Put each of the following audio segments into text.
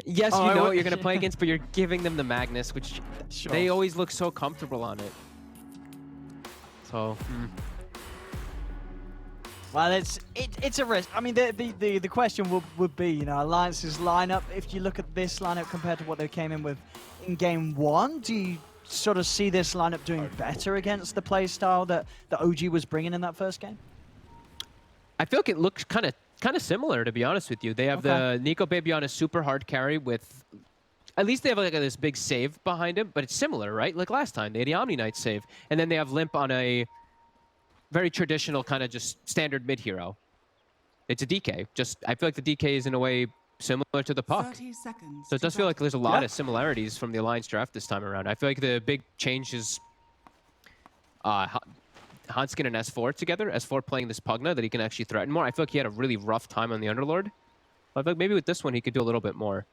Yes, you know what you're going to play against, but you're giving them the Magnus, which they always look so comfortable on it. So, Well, it's a risk. I mean, the question would be, you know, Alliance's lineup. If you look at this lineup compared to what they came in with in game one, do you sort of see this lineup doing better against the play style that the OG was bringing in that first game? I feel like it looks kind of similar, to be honest with you. They have the Nico Baby on a super hard carry with, at least they have like this big save behind him, but it's similar, right? Like last time, they had the Omni Knight save, and then they have Limp on a very traditional kind of just standard mid hero. It's a DK. I feel like the DK is in a way similar to the Puck. So it does feel like there's a lot of similarities from the Alliance draft this time around. I feel like the big change is Hanskin and S4 together. S4 playing this Pugna that he can actually threaten more. I feel like he had a really rough time on the Underlord. I feel like maybe with this one he could do a little bit more.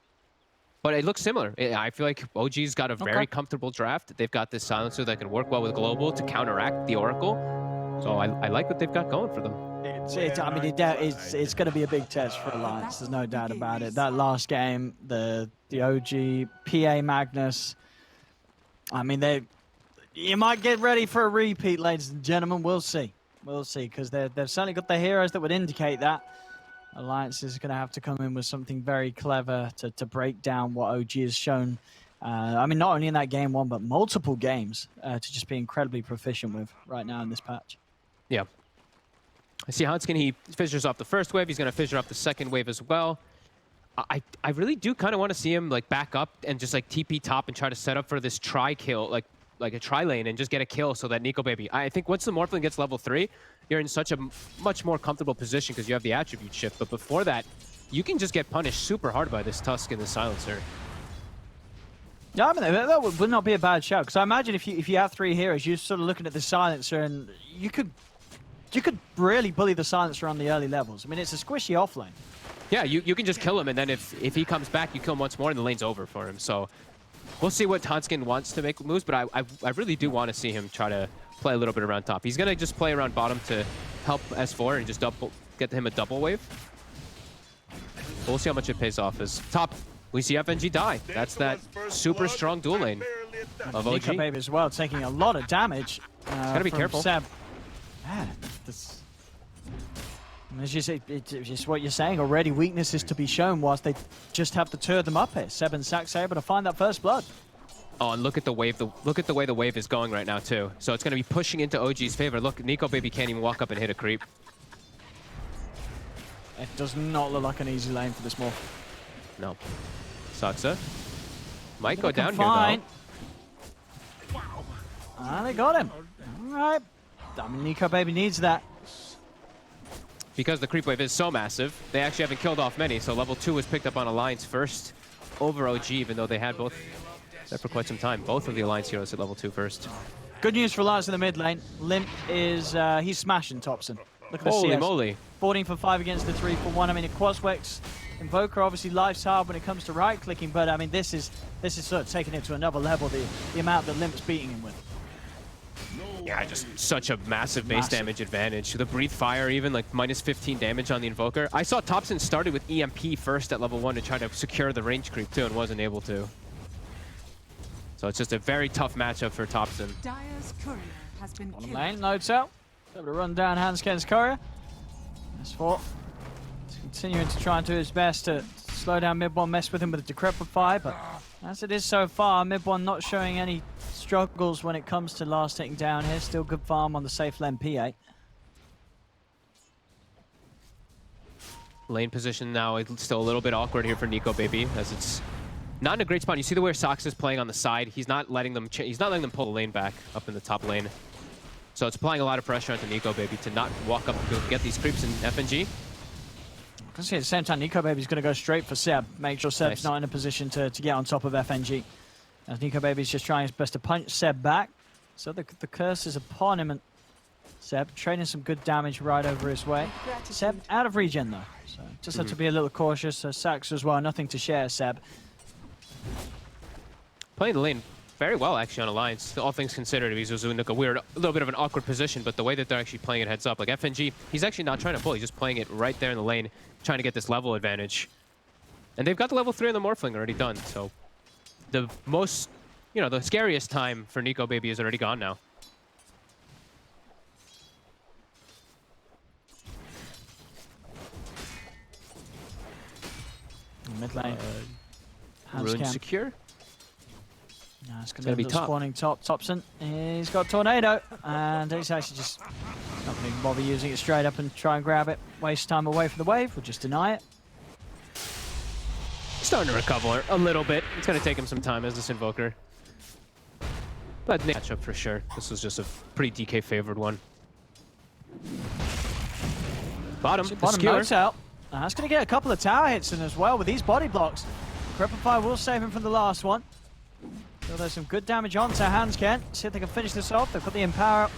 But it looks similar. I feel like OG's got a very comfortable draft. They've got this silencer that can work well with Global to counteract the Oracle. So I like what they've got going for them. I mean, it's going to be a big test for Alliance. There's no doubt about it. That last game, the OG, PA Magnus, I mean, you might get ready for a repeat, ladies and gentlemen. We'll see. We'll see, because they've certainly got the heroes that would indicate that. Alliance is going to have to come in with something very clever to break down what OG has shown. I mean, not only in that game one, but multiple games to just be incredibly proficient with right now in this patch. Yeah. I see Hanskin, he fissures off the first wave. He's going to fissure off the second wave as well. I really do kind of want to see him like back up and just like TP top and try to set up for this tri-kill, like a tri-lane and just get a kill so that Nico Baby. I think once the Morphling gets level 3, you're in such a much more comfortable position because you have the attribute shift. But before that, you can just get punished super hard by this Tusk and the Silencer. Yeah, I mean, that would not be a bad shout, because I imagine if you have 3 heroes, you're sort of looking at the Silencer and you could really bully the Silencer on the early levels. I mean, it's a squishy offlane. Yeah, you can just kill him, and then if he comes back, you kill him once more, and the lane's over for him. So we'll see what Hanskin wants to make moves, but I really do want to see him try to play a little bit around top. He's going to just play around bottom to help S4 and just get him a double wave. We'll see how much it pays off. As top, we see FNG die. That's that super strong dual lane of OG. Nico Baby as well, taking a lot of damage. Gotta be careful. Seb. Man, as you say, it's just what you're saying already. Weaknesses to be shown whilst they just have the 2 of them up here. Seb and Sax are able to find that first blood. Oh, and look at the wave. Look at the way the wave is going right now too. So it's going to be pushing into OG's favor. Look, Nico Baby can't even walk up and hit a creep. It does not look like an easy lane for this Morph. No. Saxa might go down here though. Ah, they got him. All right. I mean, Nico Baby needs that. Because the creep wave is so massive, they actually haven't killed off many. So level 2 was picked up on Alliance first over OG, even though they had both there for quite some time. Both of the Alliance heroes at level 2 first. Good news for Alliance in the mid lane. Limp is, he's smashing Thompson. Look at the Holy CS. moly. 14 for 5 against the 3 for 1. I mean, a Quaswex Invoker obviously life's hard when it comes to right-clicking, but I mean, this is sort of taking it to another level, the amount that Limp's beating him with. Yeah, just such a massive base damage advantage. The Breathe Fire even, like minus 15 damage on the Invoker. I saw Thompson started with EMP first at level 1 to try to secure the range creep too and wasn't able to. So it's just a very tough matchup for Thompson. Dire's courier has been Bottom lane, notes out. Able to run down Hanskin's courier. S4 continuing to try and do his best to slow down Mid-1, mess with him with a Decrepit Fire, but as it is so far, Mid-1 not showing any struggles when it comes to last hitting down here. Still good farm on the safe lane P8. Lane position now, it's still a little bit awkward here for Nico Baby, as it's not in a great spot. You see the way Sox is playing on the side. He's not letting them pull the lane back up in the top lane. So it's applying a lot of pressure onto Nico Baby to not walk up and get these creeps in FNG. I can see at the same time, Nico Baby's going to go straight for Seb. Make sure Seb's not in a position to get on top of FNG. As Nico Baby's just trying his best to punch Seb back. So the curse is upon him, and Seb trading some good damage right over his way. Seb out of regen though, so just have to be a little cautious. Sax as well, nothing to share, Seb. Playing the lane very well actually on Alliance, all things considered. He's in like a little bit of an awkward position, but the way that they're actually playing it heads up, like FNG, he's actually not trying to pull, he's just playing it right there in the lane, trying to get this level advantage. And they've got the level 3 on the Morphling already done, so the most, you know, the scariest time for Nico Baby is already gone now. Mid lane. Rune secure. No, it's going gonna to be be top. spawning top. Thompson. He's got Tornado, and he's actually just not going to bother using it straight up and try and grab it. Waste time away from the wave. We'll just deny it. Starting to recover a little bit. It's going to take him some time as this Invoker. But matchup for sure. This was just a pretty DK favored one. Bottom skewer. notes out. That's going to get a couple of tower hits in as well with these body blocks. Crepify will save him from the last one. So there's some good damage onto Hansken. See if they can finish this off. They've got the Empower up.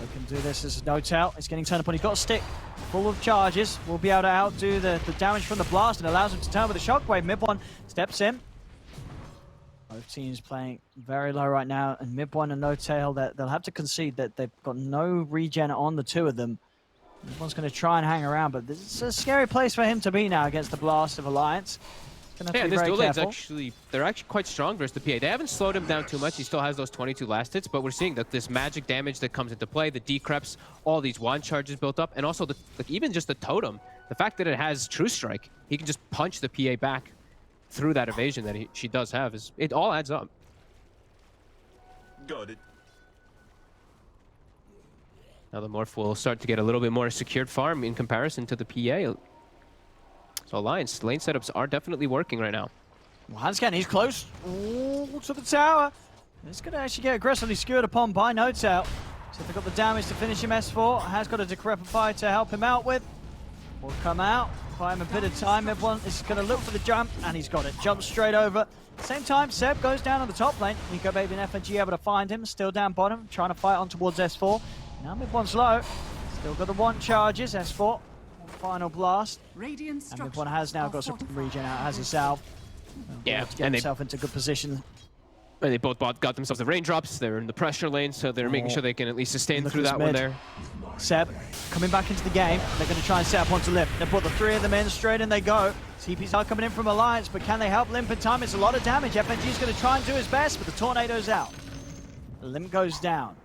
They can do this as no tell. It's getting turned up on. He's got a stick full of charges. Will be able to outdo the damage from the blast and allows him to turn with a shockwave. Mid one steps in. Both teams playing very low right now, and Mid one and No Tail, they'll have to concede that they've got no regen on the two of them. Mid one's going to try and hang around, but this is a scary place for him to be now against the blast of Alliance. Yeah, this dual lane's actually, they're actually quite strong versus the PA. They haven't slowed him down too much. He still has those 22 last hits, but we're seeing that this magic damage that comes into play, the decreps, all these wand charges built up, and also the, like, even just the totem. The fact that it has True Strike, he can just punch the PA back through that evasion that she does have. It all adds up. Got it. Now the Morph will start to get a little bit more secured farm in comparison to the PA. So Alliance lane setups are definitely working right now. Well, Hansken, he's close. Ooh, to the tower. It's going to actually get aggressively skewered upon by No Tail. So they've got the damage to finish him. S4 has got a Decrepify to help him out with. Will come out, buy him a bit of time. Everyone is going to look for the jump, and he's got it. Jumps straight over. Same time, Seb goes down on the top lane. Nico Baby and FNG able to find him. Still down bottom, trying to fight on towards S4. Now Mid one's low. Still got the one charges. S4. Final blast. Radiant And Mid one has now got some regen out, has a salve. Yeah, to get himself into good position. And they both got themselves the raindrops. They're in the pressure lane, so they're making sure they can at least sustain Look through at that this one mid. there. Seb coming back into the game. They're going to try and set up onto Limp. They put the three of them in, straight in they go. TP's are coming in from Alliance, but can they help Limp in time? It's a lot of damage. FNG's going to try and do his best, but the Tornado's out. Limp goes down.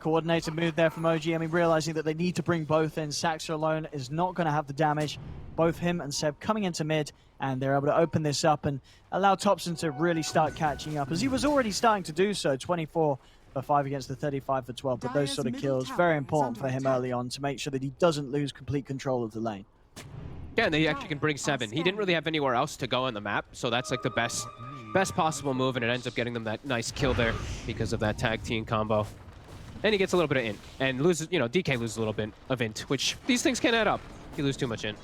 Coordinated move there from OG. I mean, realizing that they need to bring both in. Saxer alone is not going to have the damage. Both him and Seb coming into mid, and they're able to open this up and allow Thompson to really start catching up, as he was already starting to do so. 24 for 5 against the 35 for 12, but those sort of kills, very important for him early on to make sure that he doesn't lose complete control of the lane. Yeah, and they actually can bring 7. He didn't really have anywhere else to go on the map, so that's like the best possible move, and it ends up getting them that nice kill there because of that tag team combo. And he gets a little bit of int, and loses, you know, DK loses a little bit of int, which these things can add up. You lose too much int.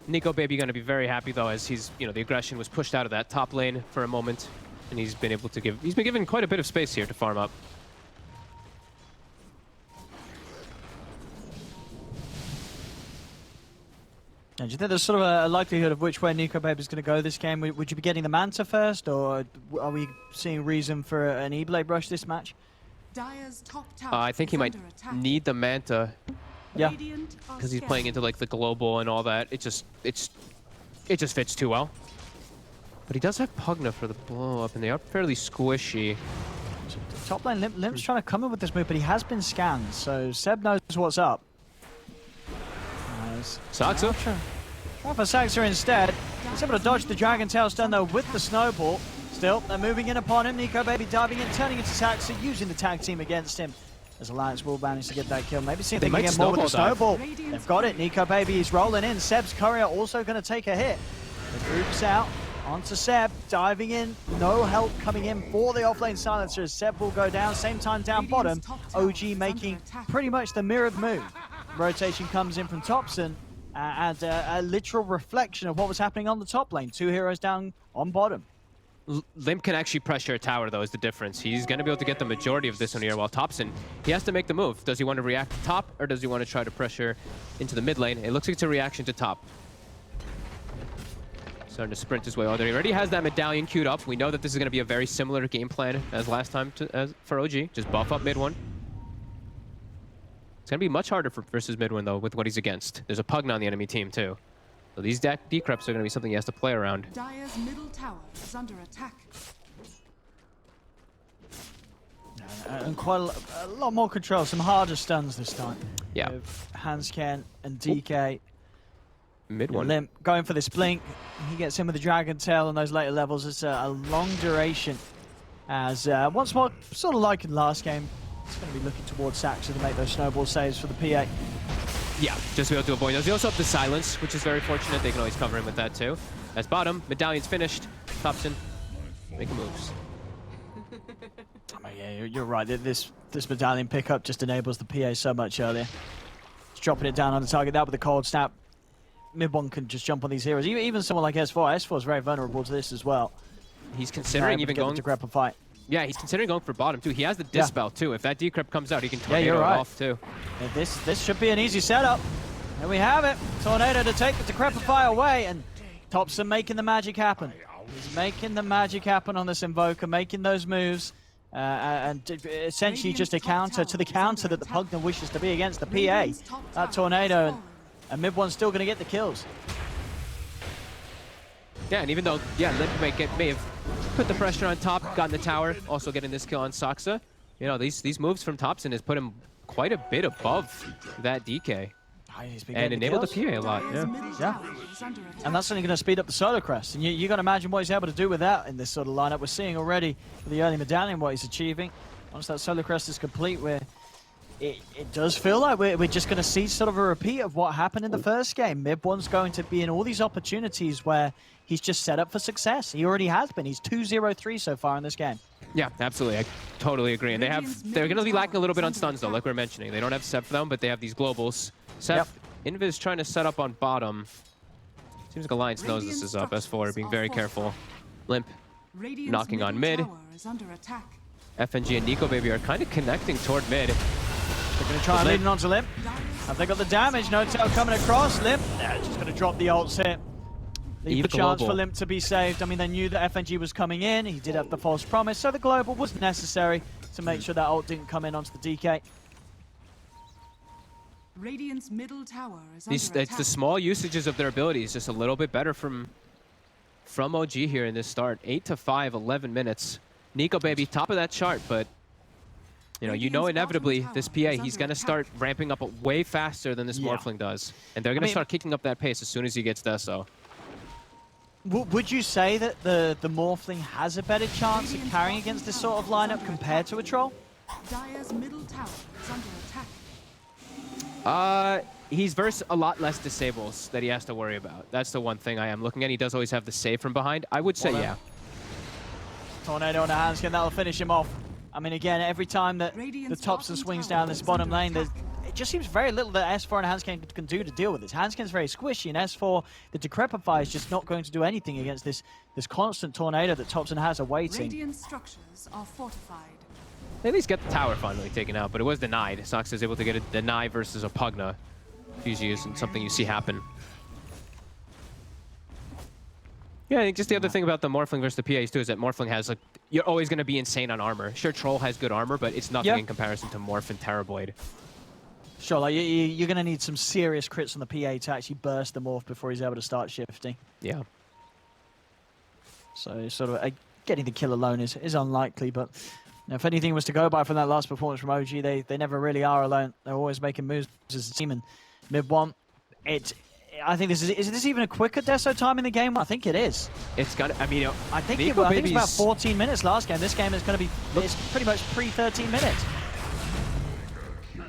Nico Baby going to be very happy though, as he's, you know, the aggression was pushed out of that top lane for a moment, and he's been able to he's been given quite a bit of space here to farm up. And do you think there's sort of a likelihood of which way Nico Baby is going to go this game? Would you be getting the Manta first, or are we seeing reason for an E-Blade rush this match? Dire's top tower I think he might need the Manta. Yeah. Because he's playing into like the global and all that. It just fits too well. But he does have Pugna for the blow up, and they are fairly squishy. Top lane, Limp's trying to come in with this move, but he has been scanned, so Seb knows what's up. Nice. Saxer. Try for Saxer instead. He's able to dodge the Dragon Tail stun though with the snowball. Still, they're moving in upon him. Nico Baby diving in, turning into Saxer, using the tag team against him. As Alliance will manage to get that kill. Maybe see if they can get more with the snowball. They've got it. Nico Baby is rolling in. Seb's courier also going to take a hit. The group's out. Onto Seb. Diving in. No help coming in for the offlane silencer. Seb will go down. Same time down bottom. OG making pretty much the mirrored move. Rotation comes in from Thompson. And a literal reflection of what was happening on the top lane. 2 heroes down on bottom. Limp can actually pressure a tower, though, is the difference. He's going to be able to get the majority of this one here, while Thompson, he has to make the move. Does he want to react to top, or does he want to try to pressure into the mid lane? It looks like it's a reaction to top. Starting to sprint his way over there. He already has that medallion queued up. We know that this is going to be a very similar game plan as last time for OG. Just buff up mid one. It's going to be much harder versus mid one, though, with what he's against. There's a Pugna on the enemy team, too. So these decreps are going to be something he has to play around. Dire's middle tower is under attack. And quite a lot more control, some harder stuns this time. Yeah. With Hansken and DK. Mid one. Limp going for this blink. He gets in with the Dragon Tail on those later levels. It's a long duration. As once more, sort of like in last game, it's going to be looking towards Saxon to make those snowball saves for the PA. Yeah, just to be able to avoid those. They also have the silence, which is very fortunate. They can always cover him with that too. As bottom, medallion's finished. Thompson, making moves. Oh, yeah, you're right. This medallion pickup just enables the PA so much earlier. Just dropping it down on the target. That with the cold snap. Mid one can just jump on these heroes. Even someone like S4. S4 is very vulnerable to this as well. He's considering even going to grab a fight. Yeah, he's considering going for bottom too. He has the dispel too. If that decrypt comes out, he can tornado it off too. Yeah, this should be an easy setup. There we have it. Tornado to take the Decrepify away, and Thompson making the magic happen. He's making the magic happen on this Invoker, making those moves, and essentially just a counter to the counter that the Pugner wishes to be against the PA. That Tornado, and mid one's still going to get the kills. Yeah, and even though, yeah, Limp may have put the pressure on top, gotten the tower, also getting this kill on Saksa. You know, these moves from Thompson has put him quite a bit above that DK. And enabled the PA a lot, yeah. And that's only going to speed up the Solar Crest. And you got to imagine what he's able to do with that in this sort of lineup. We're seeing already with the early medallion what he's achieving. Once that Solar Crest is complete, it does feel like we're just going to see sort of a repeat of what happened in the first game. Mid one's going to be in all these opportunities where he's just set up for success. He already has been. He's 2-0-3 so far in this game. Yeah, absolutely. I totally agree. And they're going to be lacking a little bit on stuns, though, like we were mentioning. They don't have Seth for them, but they have these globals. Seth, Invis trying to set up on bottom. Seems like Alliance knows this is up. S4 being very careful. Limp knocking on mid. FNG and Nico Baby are kind of connecting toward mid. They're going to try and lead onto Limp. Have they got the damage? No tail coming across. Limp, they're just going to drop the ults here. Leave the chance for Limp to be saved. I mean, they knew that FNG was coming in. He did have the false promise, so the global was necessary to make sure that ult didn't come in onto the DK. Radiant's middle tower is under attack. It's the small usages of their abilities, just a little bit better from OG here in this start. 8 to 5, 11 minutes. Nico Baby, top of that chart, but you know inevitably this PA, he's going to start ramping up way faster than this Morphling does. And they're going to start kicking up that pace as soon as he gets Deso. Would you say that the Morphling has a better chance of carrying against this sort of lineup compared to a Troll? Dire's middle tower is under attack. He's versus a lot less disables that he has to worry about. That's the one thing I am looking at. He does always have the save from behind. I would say, yeah. Tornado on the Hansken, that'll finish him off. I mean, again, every time that the Thompson swings down this bottom lane, it just seems very little that S4 and Hansken can do to deal with this. Hansken's very squishy, and S4, the Decrepify is just not going to do anything against this constant Tornado that Thompson has awaiting. Radiant structures are fortified. They at least get the tower finally taken out, but it was denied. Sox is able to get a deny versus a Pugna. Usually isn't something you see happen. Yeah, I think just the other thing about the Morphling versus the PAs too is that Morphling has, like, you're always going to be insane on armor. Sure, Troll has good armor, but it's nothing in comparison to Morph and Terrorblade. Sure, like you're going to need some serious crits on the PA to actually burst the Morph before he's able to start shifting. Yeah. So sort of getting the kill alone is unlikely, but if anything was to go by from that last performance from OG, they never really are alone. They're always making moves as a team, and mid one, I think is this even a quicker Deso time in the game? I think it is. It's got. I mean, I think it's about 14 minutes last game. This game is going to be pretty much pre-13 minutes.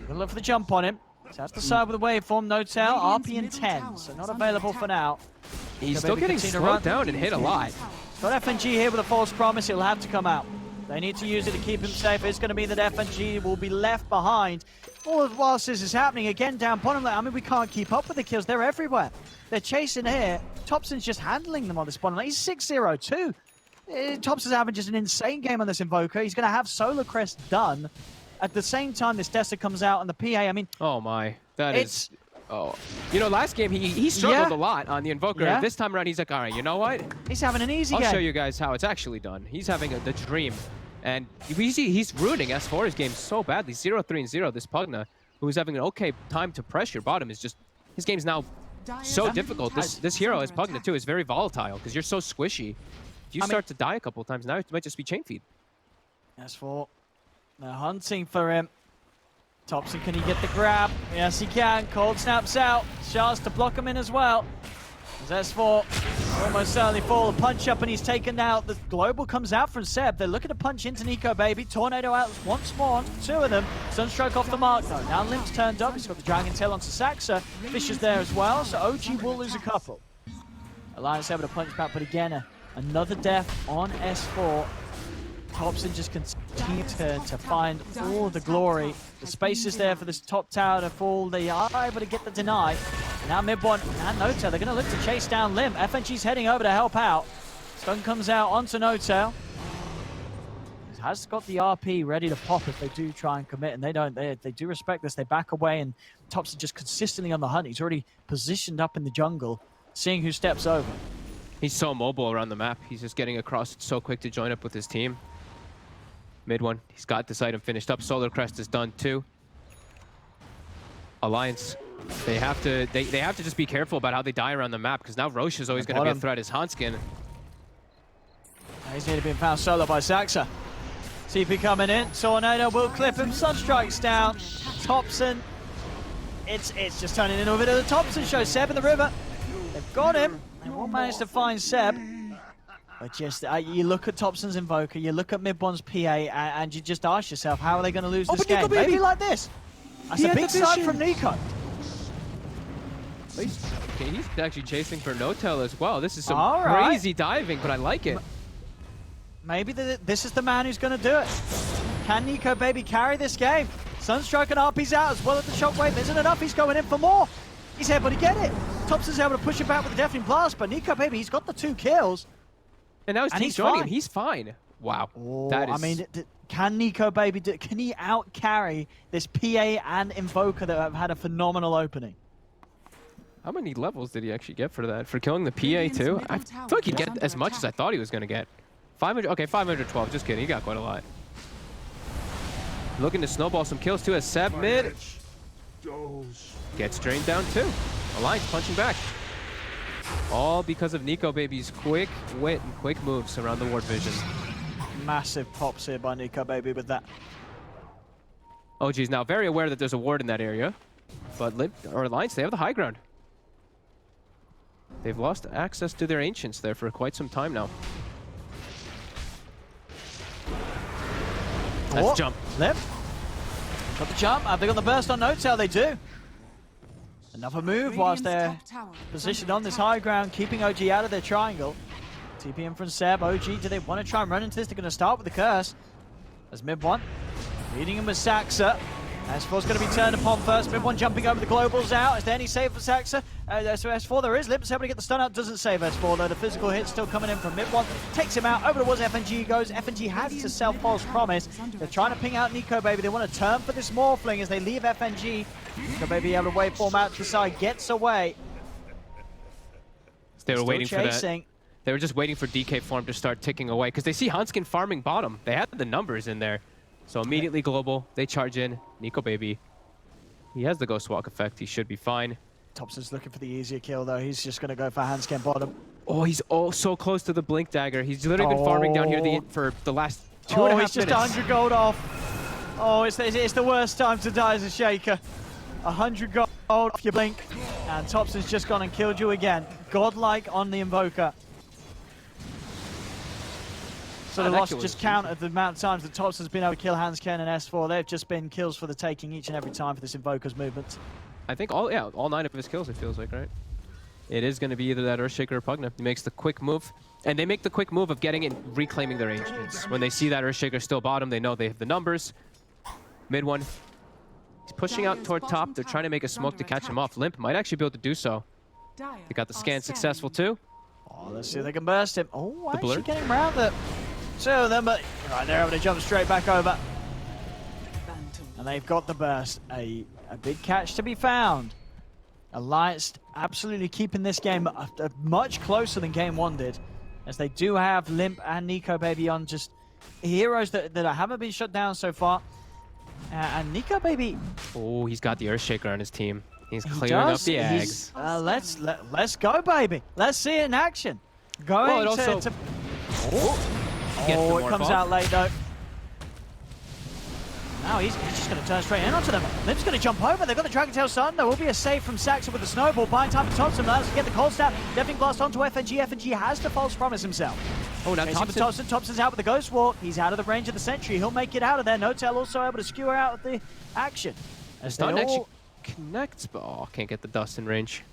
Gonna look for the jump on him. So that's the side with the waveform. No tail. RP in 10, so not available for now. He's still getting slowed down and hit a lot. Got FNG here with a false promise. He'll have to come out. They need to use it to keep him safe. It's going to be that FNG will be left behind. All whilst this is happening, again down bottom lane. I mean, we can't keep up with the kills. They're everywhere. They're chasing here. Thompson's just handling them on this bottom lane. He's 6-0-2. Thompson's having just an insane game on this Invoker. He's going to have Solar Crest done. At the same time, this Dessa comes out on the PA. I mean... Oh, my. That is... Oh. You know, last game, he struggled a lot on the Invoker. Yeah. This time around, he's like, all right, you know what? He's having an easy game. I'll show you guys how it's actually done. He's having the dream. And we see he's ruining S4's game so badly. 0-3-0. This Pugna, who's having an okay time to pressure bottom, is just... His game's now Dire's so middle difficult. tower This hero, is as under Pugna attack. too, is very volatile because you're so squishy. If you start to die a couple times, now it might just be chain feed. S4, they're hunting for him. Thompson, can he get the grab? Yes, he can. Cold snaps out. Chance to block him in as well. As S4 almost certainly fall. A punch up and he's taken out. The global comes out from Seb. They're looking to punch into Nico Baby. Tornado out once more. Two of them. Sunstroke off the mark though. Now Limp's turned up. He's got the Dragon Tail onto Saxa. Fisher's there as well. So OG will lose a couple. Alliance able to punch back, but again, another death on S4. Thompson just continues to find all the glory. The space is there for this top tower to fall. They are able to get the deny. Now mid one and Notail, they're going to look to chase down Limp. FNG's heading over to help out. Stun comes out onto Notail. He has got the RP ready to pop if they do try and commit, and they don't. They do respect this. They back away, and Thompson just consistently on the hunt. He's already positioned up in the jungle, seeing who steps over. He's so mobile around the map. He's just getting across so quick to join up with his team. Mid one, he's got this item finished up. Solar Crest is done too. Alliance, they have to just be careful about how they die around the map because now Roche is always going to be a threat as Hanskin. He's nearly been found solo by Saxa. TP coming in. Tornado will clip him. Sunstrike's down. Thompson. It's just turning into a bit of the Thompson show. Seb in the river. They've got him. They won't manage to find Seb. But just, you look at Thompson's Invoker, you look at Mid-One's PA, and you just ask yourself, how are they going to lose this game? Maybe like this. That's a big side from Nico. Okay, he's actually chasing for Notail as well. This is some right. crazy diving, but I like it. Maybe this is the man who's going to do it. Can Nico Baby carry this game? Sunstrike and RP's out as well as the Shockwave. Isn't enough, he's going in for more. He's able to get it. Thompson's able to push him back with the Deafening Blast, but Nico Baby, he's got the 2 kills. And now his team's joining him. He's fine. Wow. Oh, that is... I mean, can Nico Baby can he out carry this PA and Invoker that have had a phenomenal opening? How many levels did he actually get for that? For killing the PA too? I feel like he'd get as much as I thought he was going to get. 500. Okay, 512. Just kidding. He got quite a lot. Looking to snowball some kills too as Seb mid. Gets drained down too. Alliance punching back. All because of Nico Baby's quick wit and quick moves around the ward vision. Massive pops here by Nico Baby with that. OG's now very aware that there's a ward in that area. But Alliance, they have the high ground. They've lost access to their Ancients there for quite some time now. That's jump. Limp. Got the jump. Have they got the burst on Notail? They do. Another move whilst they're positioned on this high ground, keeping OG out of their triangle. TP in from Seb. OG, do they want to try and run into this? They're going to start with the curse. As mid one, leading him with Saxa. S4's going to be turned upon first. Mid one jumping over the globals out. Is there any save for Saxa? So S4 there is. Limp's able to get the stun out. Doesn't save S4 though. The physical hit still coming in from mid one. Takes him out. Over towards FNG goes. FNG has to sell false promise. They're trying to ping out Nico Baby. They want to turn for this Morphling as they leave FNG. Nico Baby able to waveform out to the side. Gets away. They were waiting chasing. for that. They were just waiting for DK form to start ticking away because they see Hanskin farming bottom. They had the numbers in there. So immediately global, they charge in. Nico Baby, he has the Ghost Walk effect. He should be fine. Thompson's looking for the easier kill though. He's just going to go for Hanskin bottom. Oh, he's so close to the Blink Dagger. He's literally been farming down here for the last 2.5 minutes. He's just 100 gold off. Oh, it's the worst time to die as a Shaker. 100 gold off your Blink. And Thompson's just gone and killed you again. Godlike on the Invoker. So the loss just counted the amount of times that Thompson's been able to kill Hanskin and S4. They've just been kills for the taking each and every time for this Invoker's movement. I think all 9 of his kills, it feels like, right? It is going to be either that Earthshaker or Pugna. He makes the quick move. And they make the quick move of getting it, reclaiming their Ancients. When they see that Earthshaker still bottom, they know they have the numbers. Mid one. He's pushing out toward top. They're trying to make a smoke to catch him off. Limp might actually be able to do so. They got the scan successful too. Oh, let's see if they can burst him. Oh, blur. actually getting around it. So then, but right, they're able to jump straight back over. And they've got the burst. A big catch to be found. Alliance absolutely keeping this game much closer than game 1 did. As they do have Limp and Nico Baby on just heroes that haven't been shut down so far. And Nico Baby... Oh, he's got the Earthshaker on his team. He's clearing up the eggs. Let's go, baby. Let's see it in action. Going to it comes out late though. Now he's just going to turn straight in onto them. Limp's going to jump over. They've got the Dragon Tail Sun. There will be a save from Saxon with the snowball. Buying time for Thompson. Allows to get the cold snap. Deafening blast onto FNG. FNG has to false promise himself. Oh, now Thompson. Thompson's out with the Ghost Walk. He's out of the range of the Sentry. He'll make it out of there. No-Tail also able to skewer out of the action. As Stun actually connects, but can't get the dust in range.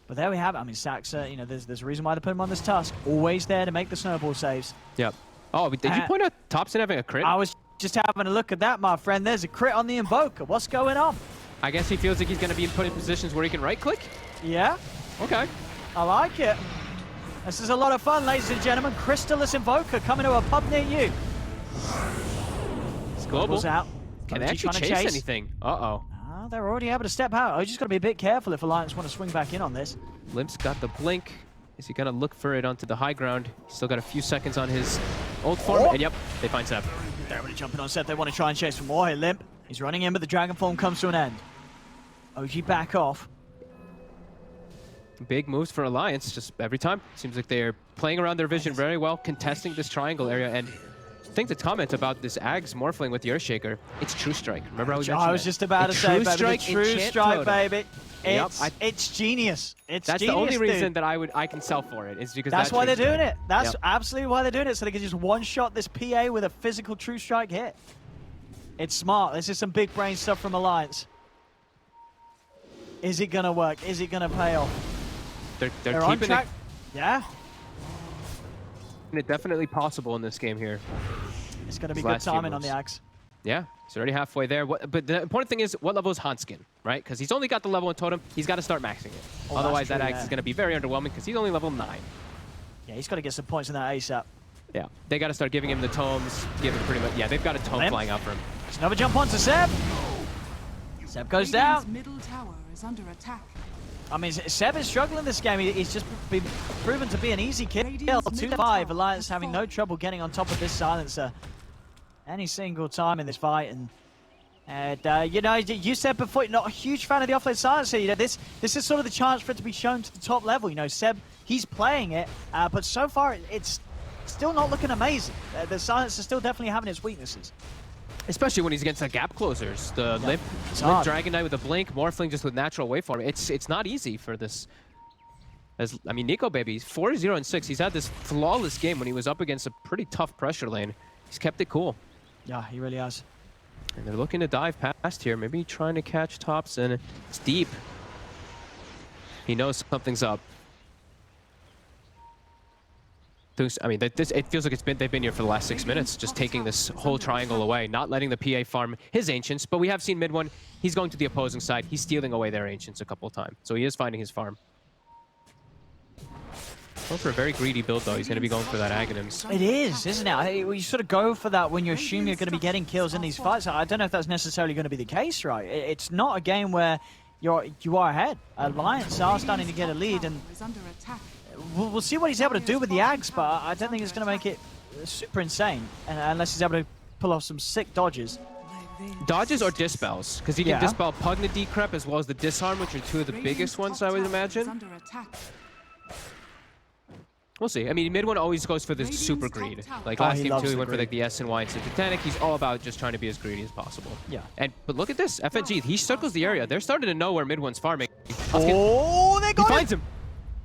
But there we have it. I mean, Saxa, you know, there's a reason why they put him on this tusk. Always there to make the snowball saves. Yep. Oh, did you point out Thompson having a crit? I was just having a look at that, my friend. There's a crit on the Invoker. What's going on? I guess he feels like he's going to be put in positions where he can right-click? Yeah. Okay. I like it. This is a lot of fun, ladies and gentlemen. Crystallis Invoker coming to a pub near you. It's global. Out. Can they actually chase anything? Uh-oh. They're already able to step out. I just got to be a bit careful if Alliance want to swing back in on this. Limp's got the blink. Is he going to look for it onto the high ground? He's still got a few seconds on his ult form. And yep, they find Seb. They're already jumping on Seb. They want to try and chase for more here. Limp, he's running in, but the Dragon Form comes to an end. OG back off. Big moves for Alliance, just every time. Seems like they're playing around their vision very well, contesting this triangle area. And I think the comment about this Ags morphling with the Earthshaker, it's True Strike. Remember how we mentioned I was just about to say, baby, the True Strike, baby. It's genius. It's that's genius, the only reason dude. that I can sell for it, is because that's why they're doing it. That's yep. absolutely why they're doing it, so they can just one-shot this PA with a physical True Strike hit. It's smart. This is some big brain stuff from Alliance. Is it gonna work? Is it gonna pay off? They're on keeping track. it. Yeah. It's definitely possible in this game here. It's gonna be good timing on the Axe. Yeah, he's already halfway there. But the important thing is, what level is Hanskin, right? Because he's only got the level in Totem. He's got to start maxing it. Oh, otherwise, true, that Axe is going to be very underwhelming because he's only level 9. Yeah, he's got to get some points in that ASAP. Yeah, they got to start giving him the tomes. Give him pretty much. Yeah, they've got a tome flying out for him. There's another jump onto Seb. Seb goes down. Middle tower is under attack. I mean, Seb is struggling this game. He's just been proven to be an easy kill. 2-5. Alliance having no trouble getting on top of this silencer any single time in this fight. And you know, you said before, you're not a huge fan of the offlane silencer. You know, this is sort of the chance for it to be shown to the top level. You know, Seb, he's playing it, but so far it's still not looking amazing. The silencer is still definitely having its weaknesses. Especially when he's against the gap closers. The Limp Dragon Knight with a blink, Morphling just with natural waveform. It's not easy for this. I mean, Nico Baby, 4-0-6. He's had this flawless game when he was up against a pretty tough pressure lane. He's kept it cool. Yeah, he really has. And they're looking to dive past here. Maybe trying to catch Thompson. It's deep. He knows something's up. I mean, it feels like they've been here for the last 6 minutes, just taking this whole triangle away, not letting the PA farm his Ancients. But we have seen mid one, he's going to the opposing side. He's stealing away their Ancients a couple of times. So he is finding his farm. Going for a very greedy build, though. He's going to be going for that Aghanims. It is, isn't it? You sort of go for that when you assume you're going to be getting kills in these fights. I don't know if that's necessarily going to be the case, right? It's not a game where you are ahead. Alliance are starting to get a lead, and we'll see what he's able to do with the Ags, but I don't think it's going to make it super insane, unless he's able to pull off some sick dodges. Dodges or dispels, because he can dispel Pugna Decrep as well as the Disarm, which are two of the biggest ones, I would imagine. We'll see. I mean, mid one always goes for the super greed. Like last game too, he went for like the S and Y into Titanic. He's all about just trying to be as greedy as possible. Yeah. But look at this, FNG. He circles the area. They're starting to know where mid one's farming. Oh, they got him! He finds him.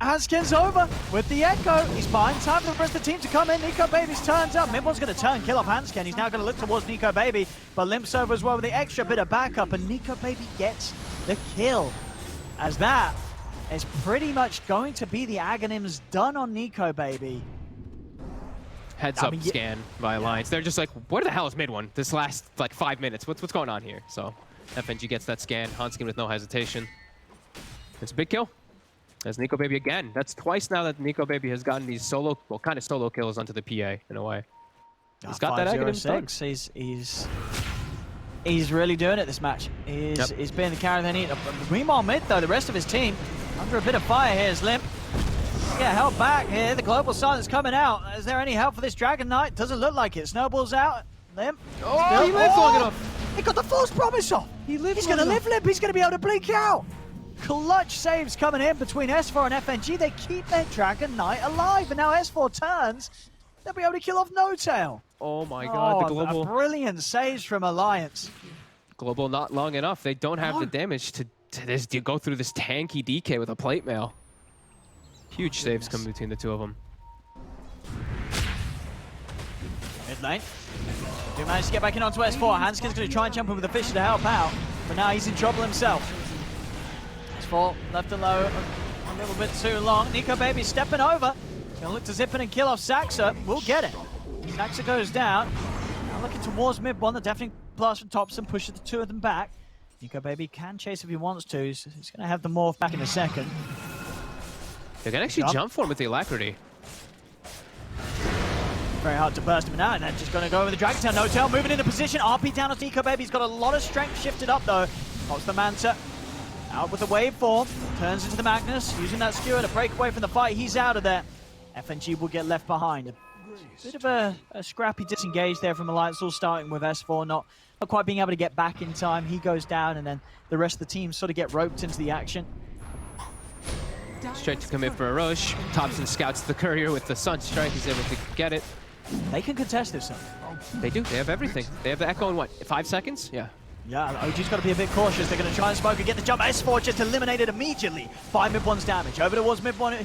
Hanskin's over with the Echo. He's buying time for the rest of the team to come in. Nico Baby's turns up. Mid one's going to turn, kill off Hanskin. He's now going to look towards Nico Baby, but limps over as well with the extra bit of backup, and Nico Baby gets the kill. As that is pretty much going to be the Aghanims done on Nico Baby. Heads up scan by Alliance. They're just like, where the hell is mid one? This last like 5 minutes. What's going on here? So FNG gets that scan. Hanskin with no hesitation. It's a big kill. As Nico Baby again. That's twice now that Nico Baby has gotten these solo, well, kind of solo kills onto the PA in a way. He's got that Aghanim done. He's really doing it this match. He's being the carry they need. Meanwhile, mid though, the rest of his team under a bit of fire here is Limp. Yeah, held back here. The global silence coming out. Is there any help for this Dragon Knight? Doesn't look like it. Snowball's out. Limp. Oh, he lives long enough. He got the false promise off. He's going to live, Limp. He's going to be able to blink out. Clutch saves coming in between S4 and FNG. They keep their Dragon Knight alive, and now S4 turns. They'll be able to kill off No Tail. Oh my god, the global. Brilliant saves from Alliance. Global not long enough. They don't have the damage to go through this tanky DK with a plate mail. Huge saves coming between the two of them. Mid lane. Do manage to get back in onto S4. Hanskin's going to try and jump in with a Fisher to help out, but now he's in trouble himself. S4 left alone a little bit too long. Nico Baby stepping over. He's going to look to zip in and kill off Saxa. We'll get it. Saxa goes down. Now looking towards mid one. The deafening blast from Thompson pushes the two of them back. Nico Baby can chase if he wants to. He's going to have the morph back in a second. They can actually jump for him with the alacrity. Very hard to burst him out, and they're just going to go over the Dragon Tail. No Tail moving into position. RP down on Nico Baby. He's got a lot of strength shifted up though. Pops the Manta. Out with the waveform. Turns into the Magnus. Using that skewer to break away from the fight. He's out of there. FNG will get left behind. A bit of a scrappy disengage there from Alliance, all starting with S4 not quite being able to get back in time. He goes down, and then the rest of the team sort of get roped into the action. Straight to commit for a rush. Thompson scouts the courier with the Sun Strike. He's able to get it. They can contest this one. They do. They have everything. They have the Echo in what, 5 seconds? Yeah. Yeah, OG's got to be a bit cautious. They're going to try and smoke and get the jump. S4 just eliminated immediately by mid-one's damage. Over towards mid-one,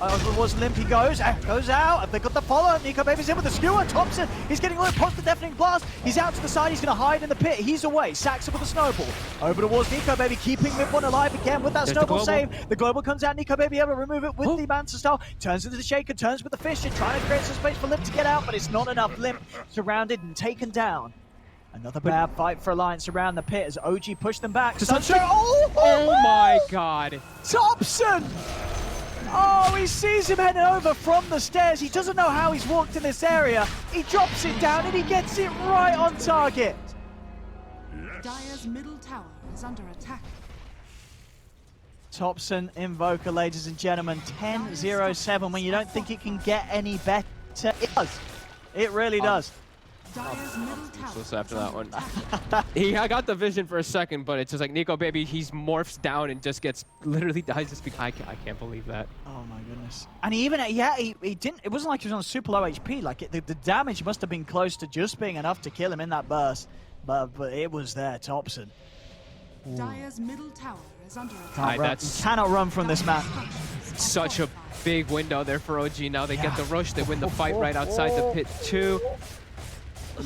over towards Limp he goes out. They got the follow. Nico Baby's in with the skewer. Thompson, he's getting low, post the deafening blast. He's out to the side. He's going to hide in the pit. He's away. Saxa with a snowball. Over towards Nico Baby, keeping mid-one alive again with that snowball save. The global comes out. Nico Baby able to remove it with the Manta style. Turns into the Shaker, turns with the Fisher, trying to create some space for Limp to get out, but it's not enough. Limp surrounded and taken down. Another bad fight for Alliance around the pit as OG pushed them back. Oh my god. Thompson! Oh, he sees him heading over from the stairs. He doesn't know how he's walked in this area. He drops it down and he gets it right on target. Dire's middle tower is under attack. Thompson Invoker, ladies and gentlemen. 10-0-7. When you don't think it can get any better, it does. It really does. Dire's middle tower. Close after that one. I got the vision for a second, but it's just like Nico Baby, he's morphs down and just gets literally dies. Just I can't believe that. Oh my goodness. And he even, yeah, he didn't, it wasn't like he was on super low HP. Like the damage must have been close to just being enough to kill him in that burst. But it was there, Thompson. Dire's middle tower is under attack. You cannot run from this map. Such a big window there for OG. Now they get the rush. They win the fight right outside the pit too.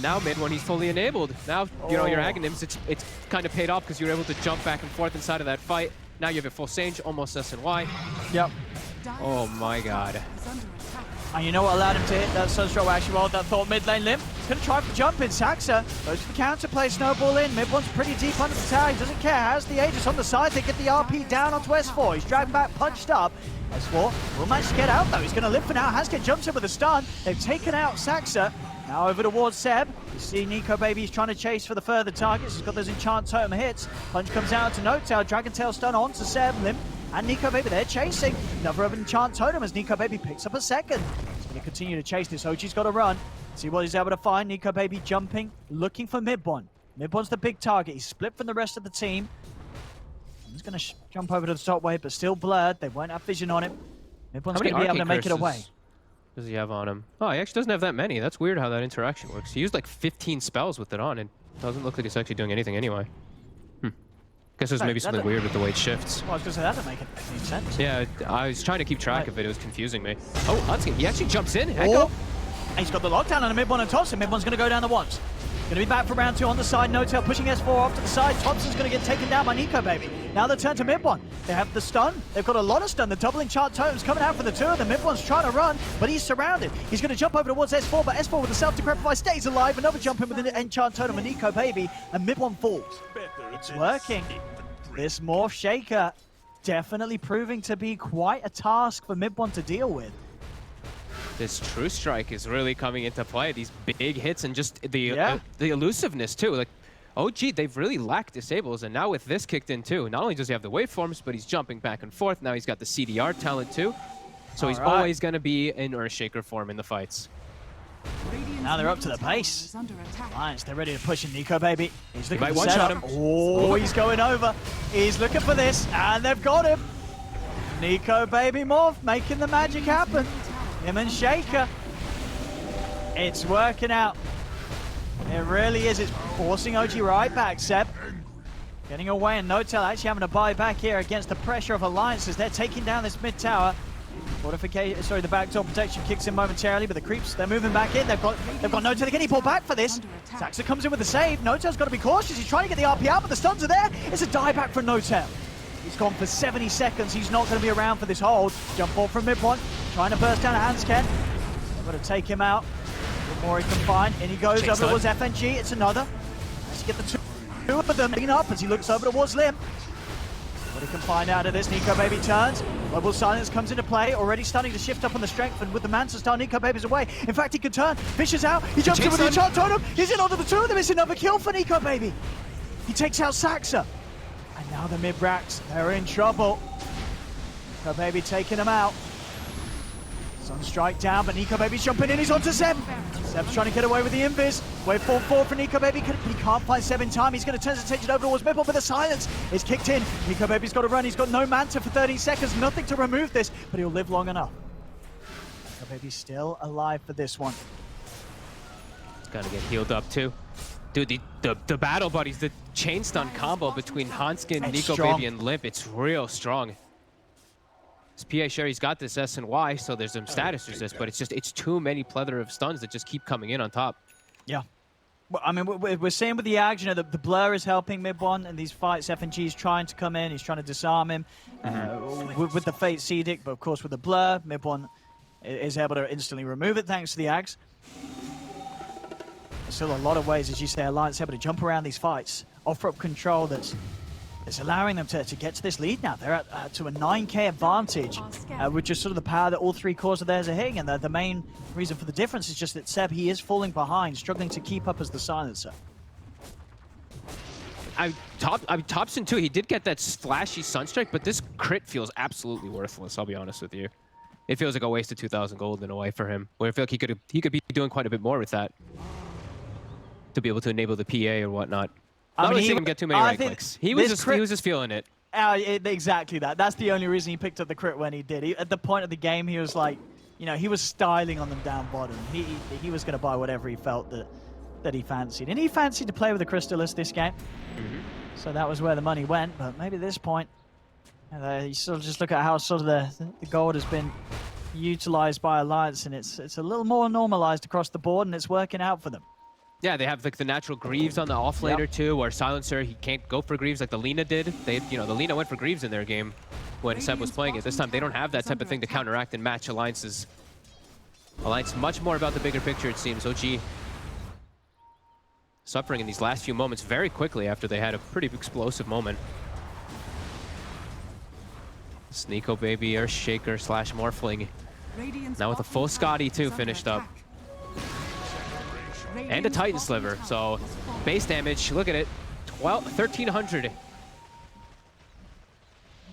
Now mid one, he's fully enabled. Now, you know, your Aghanims, it's kind of paid off because you're able to jump back and forth inside of that fight. Now you have a full Sage, almost SNY. Yep. Oh my god. And you know what allowed him to hit that Sunstroke actually rolled that thought mid lane Limp. He's going to try for the jump in. Saxa goes for the counterplay, snowball in. Mid one's pretty deep under the tower. He doesn't care. Has the Aegis on the side. They get the RP down onto S4. He's dragged back, punched up. S4 will manage to get out though. He's going to live for now. Haskett jumps in with a stun. They've taken out Saxa. Now over towards Seb. You see Nico Baby, he's trying to chase for the further targets. He's got those enchant totem hits. Punch comes out to No Tail. Dragon Tail stun on to Seb. Limp and Nico Baby, they're chasing. Another enchant totem as Nico Baby picks up a second. He's going to continue to chase this. OG's got to run. See what he's able to find. Nico Baby jumping, looking for Mid-One. Mid-One's the big target. He's split from the rest of the team. He's going to jump over to the top wave, but still blurred. They won't have vision on him. Mid-One's going to be able to make it away. Does he have on him? Oh, he actually doesn't have that many. That's weird how that interaction works. He used like 15 spells with it on, and it doesn't look like it's actually doing anything anyway. Guess there's maybe something weird with the way it shifts. Well, I was going to say, that doesn't make any sense. Yeah, I was trying to keep track of it. It was confusing me. Oh, Hudson, he actually jumps in. Echo. And he's got the lockdown on a Mid-One and Thompson. Mid-One's going to go down the ones. Going to be back for round 2 on the side. No Tail pushing S4 off to the side. Thompson's going to get taken down by Nico Baby. Now they turn to Mid-One. They have the stun. They've got a lot of stun. The double enchant totems coming out for the two of them. Mid-One's trying to run, but he's surrounded. He's going to jump over towards S4, but S4 with the self-decrepify stays alive. Another jump in with an enchant totem of Nico Baby, and Mid-One falls. It's working. This Morph Shaker definitely proving to be quite a task for Mid-One to deal with. This True Strike is really coming into play. These big hits and just the elusiveness too. Like, oh gee, they've really lacked disables, and now with this kicked in too, not only does he have the waveforms, but he's jumping back and forth. Now he's got the CDR talent too. So he's always going to be in Earthshaker form in the fights. Radiant Now they're up to the pace. Is under attack. Alliance, they're ready to push in. Nico, baby. He's looking might for one-shot setup. him. Oh, he's going over. He's looking for this, and they've got him. Nico, baby, Morph, making the magic happen. Him and Shaker. It's working out. It really is. It's forcing OG right back, Seb. Getting away, and Notel actually having to buy back here against the pressure of Alliance as they're taking down this mid tower. Fortification, sorry, the backdoor protection kicks in momentarily, but the creeps, they're moving back in. They've got Notel. Can he pull back for this? Saxa comes in with the save. Notel's got to be cautious. He's trying to get the RP out, but the stuns are there. It's a die back from Notel. He's gone for 70 seconds. He's not going to be around for this hold. Jump ball from mid one, trying to burst down at Hansken. They've got to take him out. The more he can find. In he goes over towards FNG. It's another. Let's get the two of them clean up as he looks over towards Lim. What he can find out of this, Nico Baby turns. Global Silence comes into play, already starting to shift up on the strength, and with the Mansa Star, Nico Baby's away. In fact, he can turn. Fisher's out. He jumps in with the chart totem. He's in onto the two of them. It's another kill for Nico Baby. He takes out Saxa. And now the mid-racks, they're in trouble. Nico Baby taking them out. Sunstrike down, but Nico Baby's jumping in. He's onto Seb. Seb's trying to get away with the invis. Wave forward for Nico Baby. He can't find Seb in time. He's going to turn his attention over towards Mipple, but the silence is kicked in. Nico Baby's got to run. He's got no Manta for 30 seconds. Nothing to remove this, but he'll live long enough. Nico Baby's still alive for this one. He's got to get healed up too. Dude, the battle buddies, the chain stun combo between Hanskin, Nico Baby, and Limp, it's real strong. This PA Sherry's got this S and Y, so there's some status resist, but it's too many plethora of stuns that just keep coming in on top. Yeah. Well, I mean, we're seeing with the Ags, you know, the blur is helping mid one in these fights. FNG's trying to come in. He's trying to disarm him with the Fate Edict, but of course with the blur, mid one is able to instantly remove it thanks to the Ags. There's still a lot of ways, as you say, Alliance able to jump around these fights, offer up control that's allowing them to get to this lead now. They're at to a 9k advantage with just sort of the power that all three cores of theirs are hitting, and the main reason for the difference is just that Seb, he is falling behind, struggling to keep up as the silencer. Thompson too, he did get that flashy Sunstrike, but this crit feels absolutely worthless, I'll be honest with you. It feels like a waste of 2,000 gold in a way for him, where I feel like he could be doing quite a bit more with that to be able to enable the PA or whatnot. Not really seeing him get too many right clicks. He was just feeling it. Exactly that. That's the only reason he picked up the crit when he did. At the point of the game, he was like, you know, he was styling on them down bottom. He was going to buy whatever he felt that he fancied. And he fancied to play with the Crystallis this game. So that was where the money went. But maybe at this point, you sort of just look at how sort of the gold has been utilized by Alliance, and it's a little more normalized across the board, and it's working out for them. Yeah, they have like the natural Greaves on the offlaner too, or Silencer, he can't go for Greaves like the Lina did. The Lina went for Greaves in their game when Seb was playing it. This time they don't have that type of thing to counteract and match Alliance's. Alliance much more about the bigger picture, it seems. OG suffering in these last few moments very quickly after they had a pretty explosive moment. Nico Baby or Shaker / Morphling. Now with a full Scotty too finished up. And a Titan Sliver, so base damage, look at it, 1,300.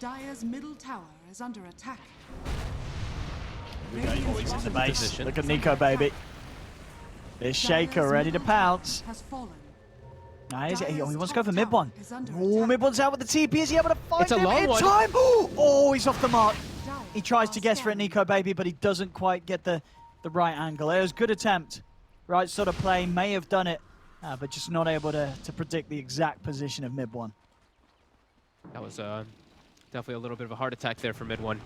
Dire's middle tower is under attack. He's in the base. Look at Nico Baby. This Shaker ready to pounce. Nice. He wants to go for mid one. Oh, mid one's out with the TP. Is he able to find him in time? Oh, he's off the mark. He tries to guess for it, Nico Baby, but he doesn't quite get the right angle. It was a good attempt. Right sort of play, may have done it, but just not able to predict the exact position of mid one. That was definitely a little bit of a heart attack there for mid one.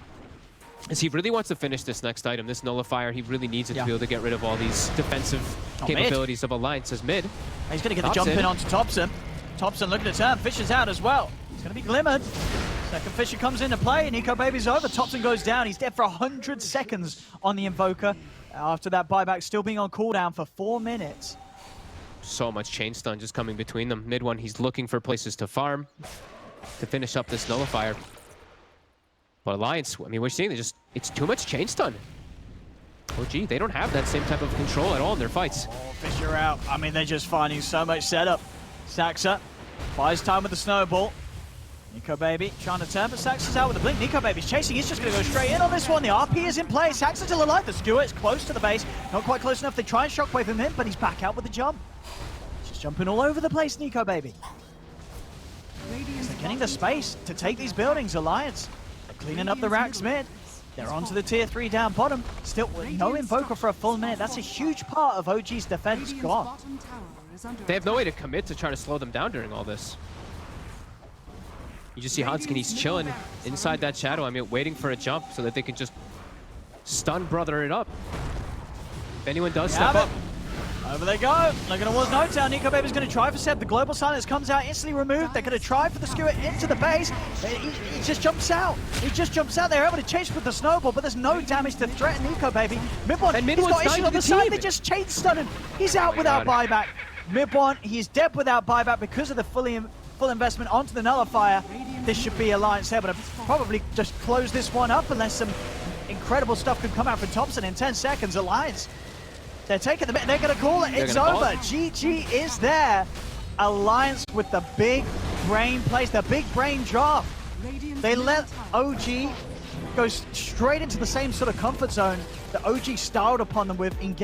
As he really wants to finish this next item, this Nullifier, he really needs it to be able to get rid of all these defensive capabilities of Alliance as mid. He's going to get the jump in onto Thompson. Thompson looking to turn, Fisher's out as well. He's going to be glimmered. Second Fisher comes into play, Nico Baby's over, Thompson goes down. He's dead for 100 seconds on the Invoker. After that buyback, still being on cooldown for 4 minutes. So much chain stun just coming between them. Mid one, he's looking for places to farm to finish up this Nullifier. But Alliance, I mean, we're seeing it's too much chain stun. Oh, gee, they don't have that same type of control at all in their fights. Oh, Fisher out. I mean, they're just finding so much setup. Saxa buys time with the snowball. Nico Baby trying to turn, but Saxon's out with the blink. Nico Baby's chasing. He's just going to go straight in on this one. The RP is in place. Saxon's still alive. The skewer is close to the base. Not quite close enough. They try and shockwave him in, but he's back out with the jump. Just jumping all over the place, Nico Baby. They're getting the space to take these buildings. Alliance, they're cleaning up the racks mid. They're onto the tier 3 down bottom. Still no Invoker for a full minute. That's a huge part of OG's defense gone. They have no way to commit to try to slow them down during all this. You just see Hanskin, he's chilling inside that shadow, I mean, waiting for a jump so that they can just stun brother it up. If anyone does step up. Over they go. Looking towards No Town. Nico Baby's going to try for Seb. The global silence comes out, instantly removed. They're going to try for the skewer into the base. He just jumps out. He just jumps out. They're able to chase with the snowball, but there's no damage to threaten Nico Baby. Mid-1, he's got issues on the side. They just chain stun him. He's out without buyback. Mid-1, he's dead without buyback because of the full investment onto the nullifier. This should be Alliance here, but I'll probably just close this one up unless some incredible stuff could come out from Thompson in 10 seconds. Alliance, they're taking the, they're going to call it. It's over. GG is there. Alliance with the big brain plays, the big brain drop. They let OG go straight into the same sort of comfort zone that OG styled upon them with in game.